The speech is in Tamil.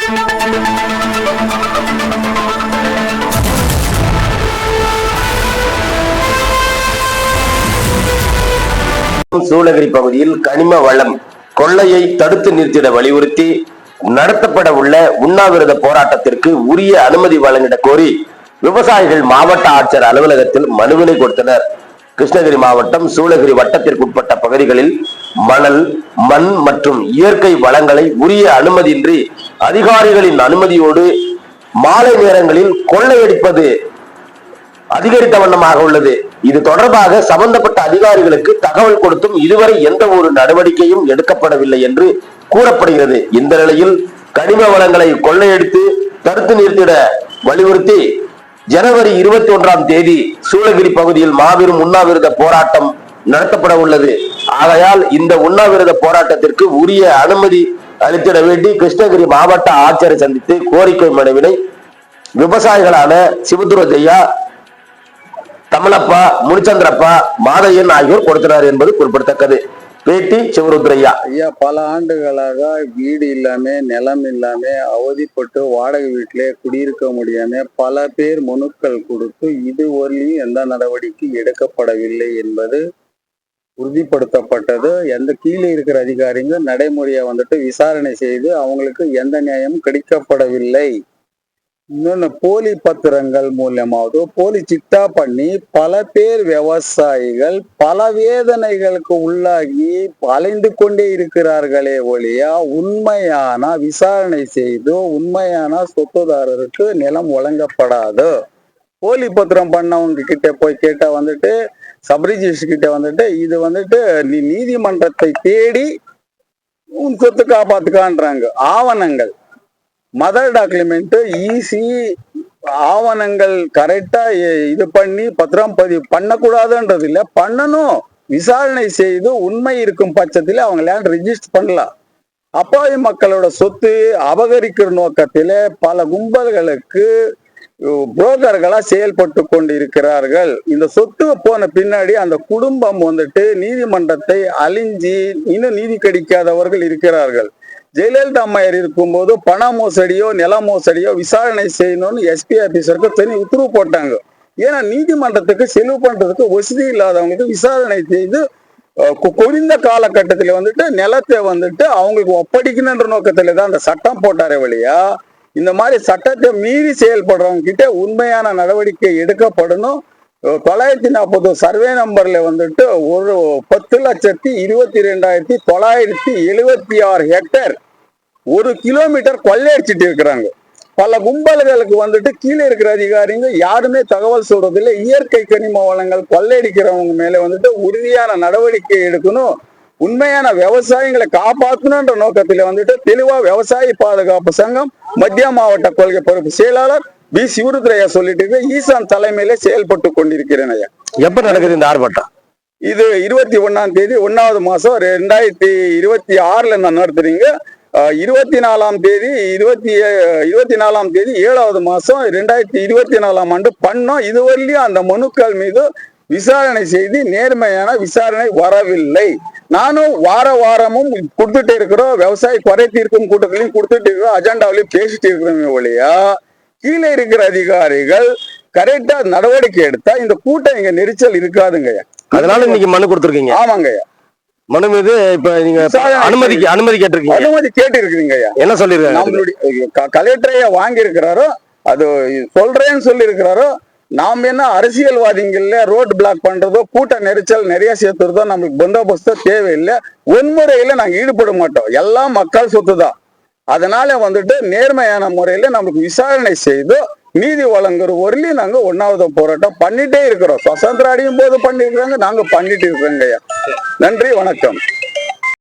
சூளகிரி பகுதியில் கனிம வளம் கொள்ளையை தடுத்து நிறுத்திட வலியுறுத்தி நடத்தப்பட உள்ள உண்ணாவிரத போராட்டத்திற்கு உரிய அனுமதி வழங்கிட கோரி விவசாயிகள் மாவட்ட ஆட்சியர் அலுவலகத்தில் மனுவினை கொடுத்தனர். கிருஷ்ணகிரி மாவட்டம் சூளகிரி வட்டத்திற்குட்பட்ட பகுதிகளில் மணல், மண் மற்றும் இயற்கை வளங்களை உரிய அனுமதியின்றி அதிகாரிகளின் அனுமதியோடு மாலை நேரங்களில் கொள்ளையடிப்பது அதிகரித்த வண்ணமாக உள்ளது. இது தொடர்பாக சம்பந்தப்பட்ட அதிகாரிகளுக்கு தகவல் கொடுத்தும் இதுவரை எந்த ஒரு நடவடிக்கையும் எடுக்கப்படவில்லை என்று கூறப்படுகிறது. இந்த நிலையில் கனிம வளங்களை கொள்ளையடித்து தடுத்து நிறுத்திட வலியுறுத்தி ஜனவரி 21ஆம் தேதி சூளகிரி பகுதியில் மாபெரும் உண்ணாவிரத போராட்டம் நடத்தப்பட உள்ளது. ஆகையால் இந்த உண்ணாவிரத போராட்டத்திற்கு உரிய அனுமதி அளித்திட வேண்டி கிருஷ்ணகிரி மாவட்ட ஆட்சியரை சந்தித்து கோரிக்கை மனுவினை விவசாயிகளான சிவதுரையா, தமிழப்பா, முனிச்சந்திரப்பா, மாதையன் ஆகியோர் கொடுத்தனர் என்பது குறிப்பிடத்தக்கது. பேட்டி சிவருத்ரையா. ஐயா, பல ஆண்டுகளாக வீடு இல்லாம, நிலம் இல்லாம, அவதிப்பட்டு வாடகை வீட்டிலே குடியிருக்க முடியாம பல பேர் மனுக்கள் கொடுத்து இதுவரையும் எந்த நடவடிக்கை எடுக்கப்படவில்லை என்பது உறுதிப்படுத்தப்பட்டது. எந்த கீழே இருக்கிற அதிகாரிங்க நடைமுறையை விசாரணை செய்து அவங்களுக்கு எந்த நியாயமும் கிடைக்கப்படவில்லை. இன்னொன்னு, போலி பத்திரங்கள் மூலமாவது போலி சிட்டா பண்ணி பல பேர் விவசாயிகள் பல வேதனைகளுக்கு உள்ளாகி அலைந்து கொண்டே இருக்கிறார்களே ஒழிய உண்மையான விசாரணை செய்து உண்மையான சொத்துதாரருக்கு நிலம் வழங்கப்படாது. போலி பத்திரம் பண்ணவங்க கிட்ட போய் கேட்டா சப்ரிஜிஸ்டர் கிட்ட இது நீ நீதிமன்றத்தை தேடி உன் சொத்து காப்பாத்துக்கான்றாங்க. ஆவணங்கள், மதர் டாக்குமெண்ட், ஈசி ஆவணங்கள் கரெக்டா இது பண்ணி பத்திரம் பதிவு பண்ணக்கூடாதுன்றது இல்ல, பண்ணணும். விசாரணை செய்து உண்மை இருக்கும் பட்சத்துல அவங்க லேண்ட் ரெஜிஸ்டர் பண்ணலாம். அப்பாவி மக்களோட சொத்து அபகரிக்கிற நோக்கத்தில பல கும்பல்களுக்கு புரோக்கர்களா செயல்பட்டு கொண்டிருக்கிறார்கள். இந்த சொத்து போன பின்னாடி அந்த குடும்பம் நீதிமன்றத்தை அழிஞ்சி இன்னும் நீதி கிடைக்காதவர்கள் இருக்கிறார்கள். ஜெயலலிதா அம்மையார் இருக்கும்போது பண மோசடியோ நில மோசடியோ விசாரணை செய்யணும்னு எஸ்பி ஆபீசருக்கு தனி உத்தரவு போட்டாங்க. ஏன்னா நீதிமன்றத்துக்கு செலவு பண்றதுக்கு வசதி இல்லாதவங்களுக்கு விசாரணை செய்து குறைந்த காலகட்டத்தில் நிலத்தை அவங்களுக்கு ஒப்படைக்கணுன்ற நோக்கத்துல தான் அந்த சட்டம் போட்டாரே வழியா, இந்த மாதிரி சட்டத்தை மீறி செயல்படுறவங்க கிட்ட உண்மையான நடவடிக்கை எடுக்கப்படணும். 940 சர்வே நம்பர்ல ஒரு 10,22,976 ஹெக்டேர் 1 கிலோமீட்டர் கொள்ளையடிச்சிட்டு இருக்கிறாங்க. பல கும்பல்களுக்கு கீழே இருக்கிற அதிகாரிங்க யாருமே தகவல் சொல்றதில்லை. இயற்கை கனிம வளங்கள் கொள்ளையடிக்கிறவங்க மேல உறுதியான நடவடிக்கை எடுக்கணும். உண்மையான விவசாயிகளை காப்பாற்றணுன்ற நோக்கத்துல தெளிவா விவசாய பாதுகாப்பு சங்கம் மத்திய மாவட்ட கொள்கை பொறுப்பு செயலாளர் பி. சிவருத்ரையா சொல்லிட்டு ஈசான் தலைமையில செயல்பட்டு கொண்டிருக்கிறேன். எப்ப நடக்குது இந்த ஆர்ப்பாட்டம்? இது 21ஆம் தேதி 1வது மாசம் 2026 நான் நடத்துறீங்க. 24ஆம் தேதி 7வது மாசம் 2024ஆம் ஆண்டு பண்ணோம். இதுவரையிலும் அந்த மனுக்கள் மீது விசாரணை செய்து நேர்மையான விசாரணை வரவில்லை. நானும் வாரமும் கொடுத்துட்டே இருக்கிறோம். விவசாய குறை தீர்க்கும் கூட்டத்திலையும் கொடுத்துட்டு இருக்கிறோம், அஜெண்டாவிலையும் பேசிட்டு இருக்கிறோமே ஒழியா கீழே இருக்கிற அதிகாரிகள் கரெக்டா நடவடிக்கை எடுத்தா இந்த கூட்டம் இங்க நெரிச்சல் இருக்காதுங்க. அதனால இன்னைக்கு மனு கொடுத்துருக்கீங்க? ஆமாங்க. மனு மீது இப்ப நீங்க அனுமதி கேட்டிருக்கீங்க? அனுமதி கேட்டு இருக்குதுங்க. என்ன சொல்லிருக்காங்க? நம்மளுடைய கலெக்டரையா வாங்கி இருக்கிறாரோ அது சொல்றேன்னு சொல்லி இருக்கிறாரோ. நாம் என்ன அரசியல்வாதிகள்ல ரோட் பிளாக் பண்றதோ கூட்ட நெரிச்சல் நிறைய சேர்த்துறதோ நம்மளுக்கு பந்தோபஸ்தோ தேவையில்லை. வன்முறையில நாங்க ஈடுபட மாட்டோம். எல்லாம் மக்கள் சொத்து தான். அதனால நேர்மையான முறையில நமக்கு விசாரணை செய்து நீதி வழங்குற வரையிலும் நாங்க 1வது போராட்டம் பண்ணிட்டே இருக்கிறோம். சுதந்திரம் அடையும் போது பண்ணிருக்கிறாங்க, நாங்க பண்ணிட்டு இருக்கிறோங்க. நன்றி, வணக்கம்.